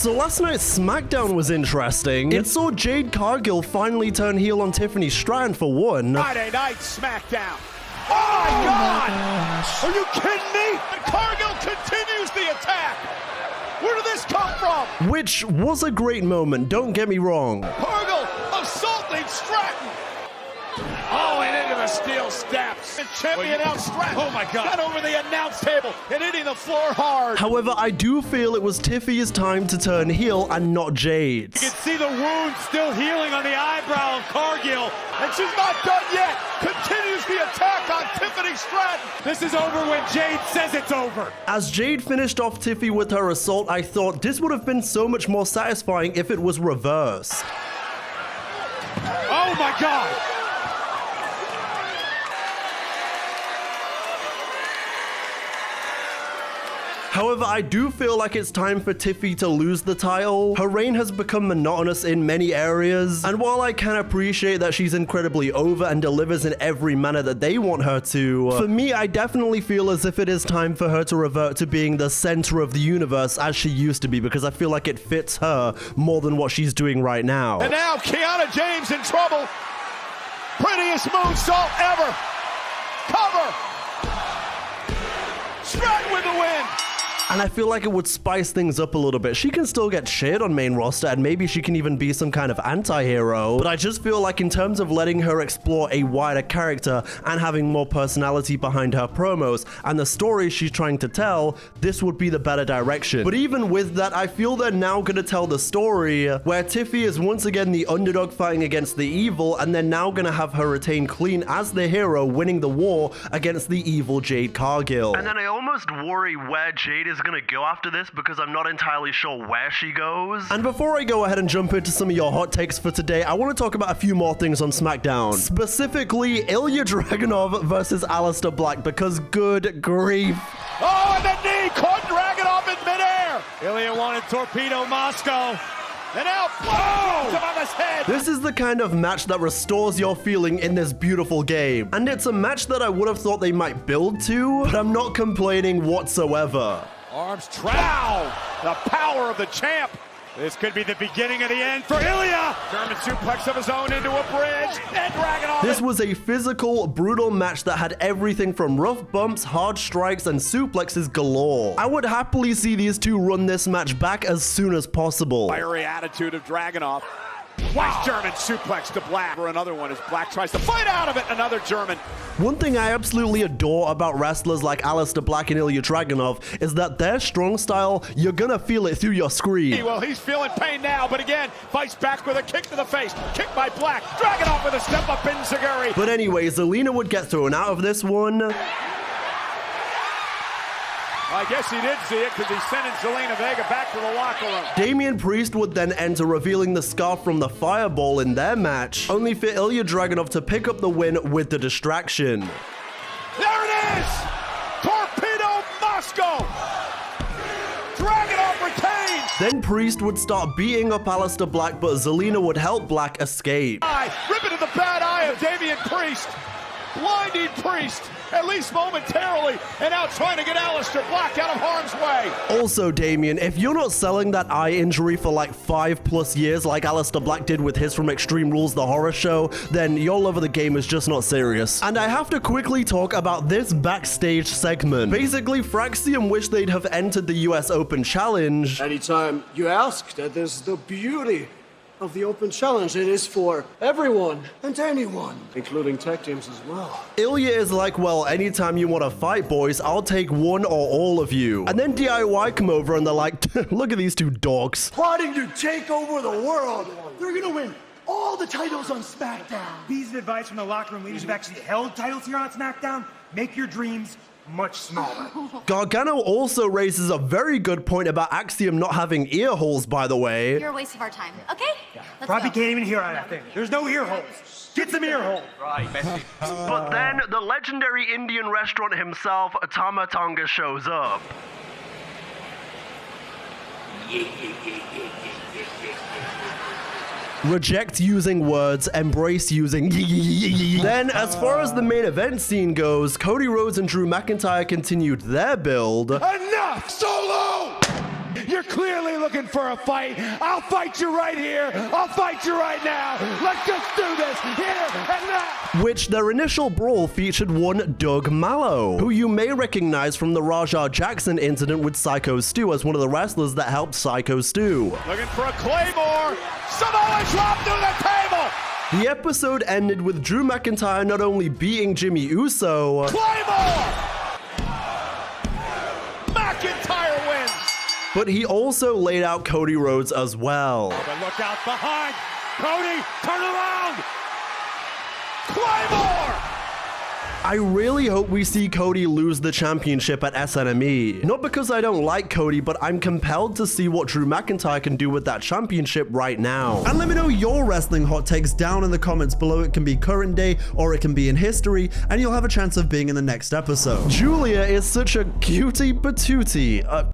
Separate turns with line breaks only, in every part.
So last night's SmackDown was interesting. It saw Jade Cargill finally turn heel on Tiffany Stratton for one.
Friday night SmackDown. Oh my God! Are you kidding me? And Cargill continues the attack. Where did this come from?
Which was a great moment, don't get me wrong.
Cargill assaulting Stratton. Oh, and into the steel steps. The champion out Stratton. Oh my God. Got over the announce table and hitting the floor hard.
However, I do feel it was Tiffany's time to turn heel and not Jade's.
You can see the wound still healing on the eyebrow of Cargill. And she's not done yet. Continues the attack on Tiffany Stratton. This is over when Jade says it's over.
As Jade finished off Tiffy with her assault, I thought this would have been so much more satisfying if it was reversed.
Oh my God.
However, I do feel like it's time for Tiffy to lose the title. Her reign has become monotonous in many areas, and while I can appreciate that she's incredibly over and delivers in every manner that they want her to, for me, I definitely feel as if it is time for her to revert to being the center of the universe as she used to be, because I feel like it fits her more than what she's doing right now.
And now Kiana James in trouble. Prettiest moonsault ever. Cover. Stratton with the win.
And I feel like it would spice things up a little bit. She can still get shared on main roster, and maybe she can even be some kind of anti-hero. But I just feel like in terms of letting her explore a wider character and having more personality behind her promos and the stories she's trying to tell, this would be the better direction. But even with that, I feel they're now going to tell the story where Tiffy is once again the underdog fighting against the evil, and they're now going to have her retain clean as the hero, winning the war against the evil Jade Cargill. And then I almost worry where Jade is going to go after this, because I'm not entirely sure where she goes. And before I go ahead and jump into some of your hot takes for today, I want to talk about a few more things on SmackDown. Specifically, Ilja Dragunov versus Aleister Black, because good grief.
Oh, and the knee caught Dragunov in midair. Ilja wanted Torpedo Moscow. And out, boom, on his head.
This is the kind of match that restores your feeling in this beautiful game. And it's a match that I would have thought they might build to, but I'm not complaining whatsoever.
Arms trow, the power of the champ. This could be the beginning of the end for Ilja. German suplex of his own into a bridge. And Dragunov.
This was a physical, brutal match that had everything from rough bumps, hard strikes, and suplexes galore. I would happily see these two run this match back as soon as possible.
Fiery attitude of Dragunov. Nice German suplex to Black. For another one as Black tries to fight out of it. Another German.
One thing I absolutely adore about wrestlers like Aleister Black and Ilja Dragunov is that their strong style, you're gonna feel it through your screen.
Well, he's feeling pain now, but again, fights back with a kick to the face. Kick by Black. Dragunov with a step up in Zaguri.
But anyway, Zelina would get thrown out of this one.
I guess he did see it because he's sending Zelina Vega back to the locker room.
Damian Priest would then enter, revealing the scarf from the Fireball in their match, only for Ilja Dragunov to pick up the win with the distraction.
There it is! Torpedo Moscow! Dragunov retains!
Then Priest would start beating up Aleister Black, but Zelina would help Black escape.
Rip into the bad eye of Damian Priest. Blinding Priest, at least momentarily, and now trying to get Aleister Black out of harm's way.
Also, Damian, if you're not selling that eye injury for like 5+ years like Aleister Black did with his from Extreme Rules The Horror Show, then your love of the game is just not serious. And I have to quickly talk about this backstage segment. Basically, Fraxium wished they'd have entered the US Open Challenge.
Anytime you ask, that is the beauty of the Open Challenge. It is for everyone and anyone, including tag teams as well.
Ilja is like, well, anytime you want to fight, boys, I'll take one or all of you. And then DIY come over and they're like, look at these two dogs.
Plotting to take over the world. They're gonna win all the titles on SmackDown.
Piece of advice from the locker room leaders who've actually held titles here on SmackDown: make your dreams much smaller.
Gargano also raises a very good point about Axiom not having ear holes, by the way.
You're a waste of our time, okay? Let's
Probably
go.
can't even hear out of that thing. There's no ear holes. Get some ear holes.
But then the legendary Indian restaurant himself, Tama Tonga, shows up. Reject using words, embrace using Then, as far as the main event scene goes, Cody Rhodes and Drew McIntyre continued their build.
Enough! Solo! You're clearly looking for a fight. I'll fight you right here. I'll fight you right now. Let's just do this here and now.
Which their initial brawl featured one Doug Mallow, who you may recognize from the Rajah Jackson incident with Psycho Stu as one of the wrestlers that helped Psycho Stu.
Looking for a Claymore. Samoa drop through the table.
The episode ended with Drew McIntyre not only beating Jimmy Uso,
Claymore! McIntyre wins!
but he also laid out Cody Rhodes as well.
But look out behind. Cody, turn around. Claymore!
I really hope we see Cody lose the championship at SNME. Not because I don't like Cody, but I'm compelled to see what Drew McIntyre can do with that championship right now. And let me know your wrestling hot takes down in the comments below. It can be current day or it can be in history, and you'll have a chance of being in the next episode. Julia is such a cutie patootie.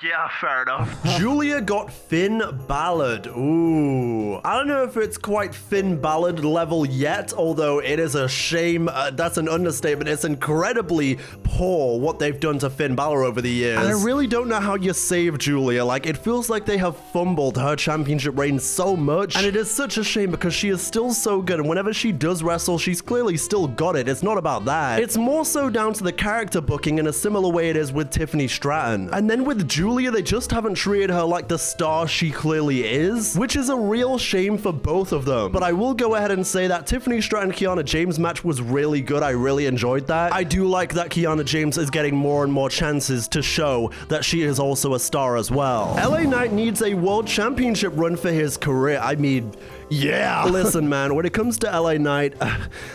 Yeah, fair enough. Julia got Finn Balor. Ooh. I don't know if it's quite Finn Balor level yet, although it is a shame. That's an understatement. It's incredibly poor what they've done to Finn Balor over the years. And I really don't know how you save Julia. Like, it feels like they have fumbled her championship reign so much. And it is such a shame because she is still so good. And whenever she does wrestle, she's clearly still got it. It's not about that. It's more so down to the character booking in a similar way it is with Tiffany Stratton. And then with Julia, they just haven't treated her like the star she clearly is, which is a real shame for both of them. But I will go ahead and say that Tiffany Stratton-Kiana James match was really good. I really enjoyed that. I do like that Kiana James is getting more and more chances to show that she is also a star as well. LA Knight needs a world championship run for his career. I mean, yeah. Listen, man, when it comes to LA Knight,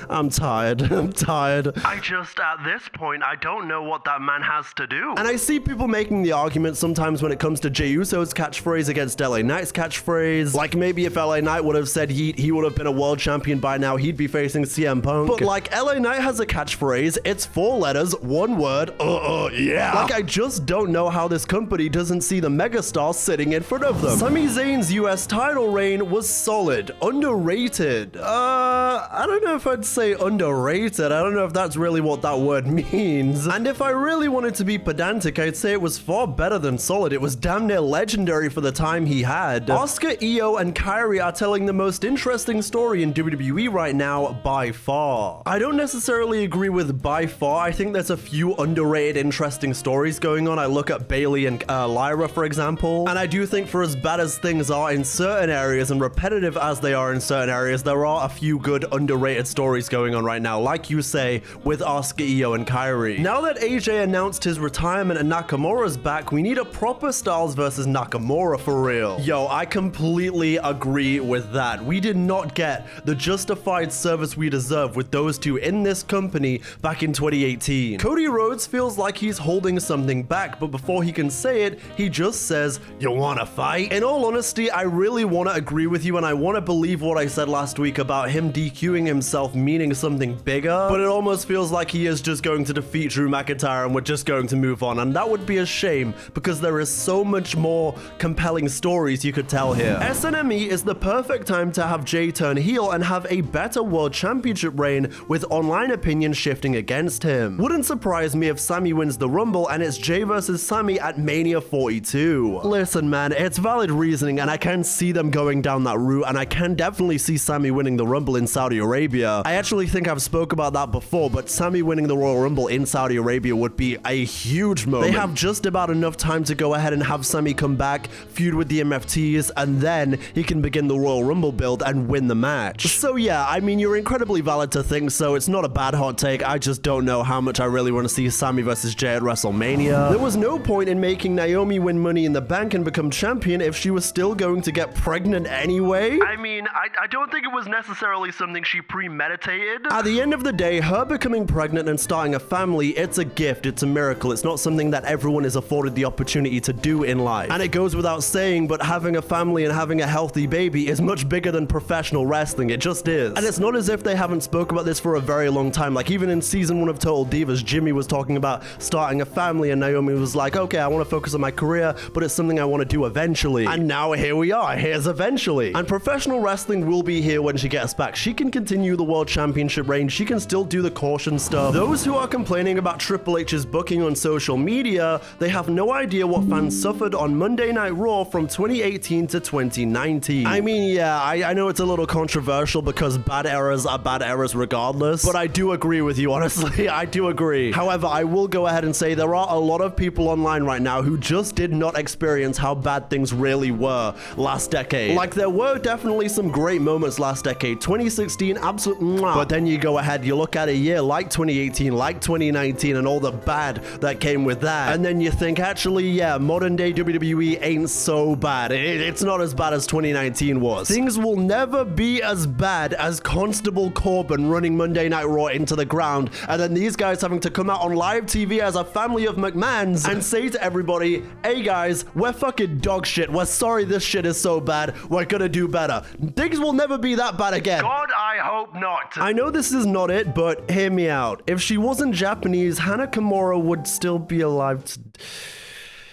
I'm tired. I'm tired. At this point, I don't know what that man has to do. And I see people making the argument sometimes when it comes to Jey Uso's catchphrase against LA Knight's catchphrase. Like, maybe if LA Knight would have said he would have been a world champion by now, he'd be facing CM Punk. But like, LA Knight has a catchphrase. It's 4 letters, 1 word. Yeah. Like, I just don't know how this company doesn't see the megastar sitting in front of them. Sami Zayn's US title reign was solid. Underrated. I don't know if I'd say underrated. I don't know if that's really what that word means. And if I really wanted to be pedantic, I'd say it was far better than solid. It was damn near legendary for the time he had. Asuka, Io, and Kairi are telling the most interesting story in WWE right now by far. I don't necessarily agree with by far. I think there's a few underrated interesting stories going on. I look at Bayley and Lyra, for example, and I do think for as bad as things are in certain areas and repetitive as they are in certain areas, there are a few good underrated stories going on right now, like you say, with Asuka, Io, and Kairi. Now that AJ announced his retirement and Nakamura's back, we need a proper Styles versus Nakamura for real. Yo, I completely agree with that. We did not get the justified service we deserve with those two in this company back in 2018. Cody Rhodes feels like he's holding something back, but before he can say it, he just says, "You wanna fight?" In all honesty, I really wanna agree with you, and I wanna believe what I said last week about him DQing himself meaning something bigger, but it almost feels like he is just going to defeat Drew McIntyre and we're just going to move on, and that would be a shame because there is so much more compelling stories you could tell here. SNME is the perfect time to have Jay turn heel and have a better world championship reign with online opinion shifting against him. Wouldn't surprise me if Sami wins the Rumble and it's Jay versus Sami at Mania 42. Listen, man, it's valid reasoning and I can see them going down that route, and I can definitely see Sami winning the Rumble in Saudi Arabia. I actually think I've spoke about that before, but Sami winning the Royal Rumble in Saudi Arabia would be a huge moment. They have just about enough time to go ahead and have Sami come back, feud with the MFTs, and then he can begin the Royal Rumble build and win the match. So yeah, I mean, you're incredibly valid to think so. It's not a bad hot take. I just don't know how much I really want to see Sami versus Jay at WrestleMania. There was no point in making Naomi win Money in the Bank and become champion if she was still going to get pregnant anyway. I mean, I don't think it was necessarily something she premeditated. At the end of the day, her becoming pregnant and starting a family, it's a gift, it's a miracle. It's not something that everyone is afforded the opportunity to do in life. And it goes without saying, but having a family and having a healthy baby is much bigger than professional wrestling. It just is. And it's not as if they haven't spoke about this for a very long time. Like, even in season 1 of Total Divas, Jimmy was talking about starting a family and Naomi was like, okay, I want to focus on my career, but it's something I want to do eventually. And now here we are. Here's eventually. And professional professional wrestling will be here when she gets back. She can continue the World Championship reign. She can still do the caution stuff. Those who are complaining about Triple H's booking on social media, they have no idea what fans suffered on Monday Night Raw from 2018 to 2019. I mean, yeah, I know it's a little controversial because bad eras are bad eras regardless, but I do agree with you, honestly. I do agree. However, I will go ahead and say there are a lot of people online right now who just did not experience how bad things really were last decade. Like, there were definitely some great moments last decade. 2016, absolutely. But then you go ahead, you look at a year like 2018, like 2019, and all the bad that came with that. And then you think, actually, yeah, modern day WWE ain't so bad. It's not as bad as 2019 was. Things will never be as bad as Constable Corbin running Monday Night Raw into the ground, and then these guys having to come out on live TV as a family of McMahons and say to everybody, hey guys, we're fucking dog shit. We're sorry this shit is so bad. We're gonna do better. Things will never be that bad again. God, I hope not. I know this is not it, but hear me out. If she wasn't Japanese, Hana Kimura would still be alive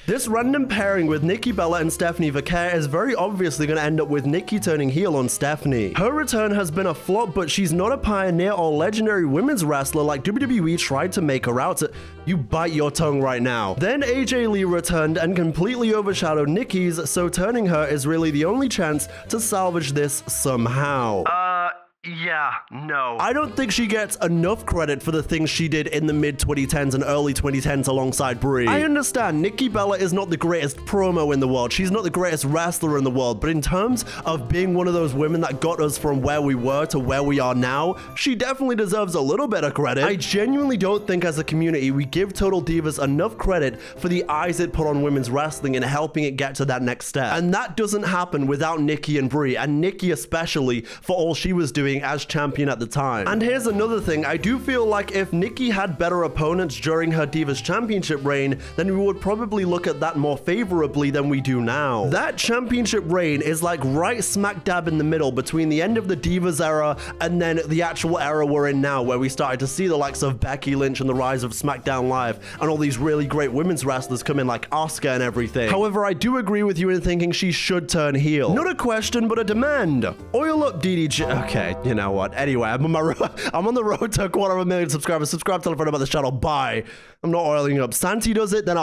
This random pairing with Nikki Bella and Stephanie Vaquer is very obviously going to end up with Nikki turning heel on Stephanie. Her return has been a flop, but she's not a pioneer or legendary women's wrestler like WWE tried to make her out. You bite your tongue right now. Then AJ Lee returned and completely overshadowed Nikki's, so turning her is really the only chance to salvage this somehow. Yeah, no. I don't think she gets enough credit for the things she did in the mid-2010s and early 2010s alongside Brie. I understand Nikki Bella is not the greatest promo in the world. She's not the greatest wrestler in the world. But in terms of being one of those women that got us from where we were to where we are now, she definitely deserves a little bit of credit. I genuinely don't think as a community we give Total Divas enough credit for the eyes it put on women's wrestling and helping it get to that next step. And that doesn't happen without Nikki and Brie, and Nikki especially for all she was doing as champion at the time. And here's another thing, I do feel like if Nikki had better opponents during her Divas Championship reign, then we would probably look at that more favorably than we do now. That championship reign is like right smack dab in the middle between the end of the Divas era and then the actual era we're in now, where we started to see the likes of Becky Lynch and the rise of SmackDown Live and all these really great women's wrestlers come in like Asuka and everything. However, I do agree with you in thinking she should turn heel. Not a question, but a demand. Oil up DDG. Okay, you know what? Anyway, I'm on the road to 250,000 subscribers. Subscribe, tell a friend about this channel. Bye. I'm not oiling up. Santi does it, then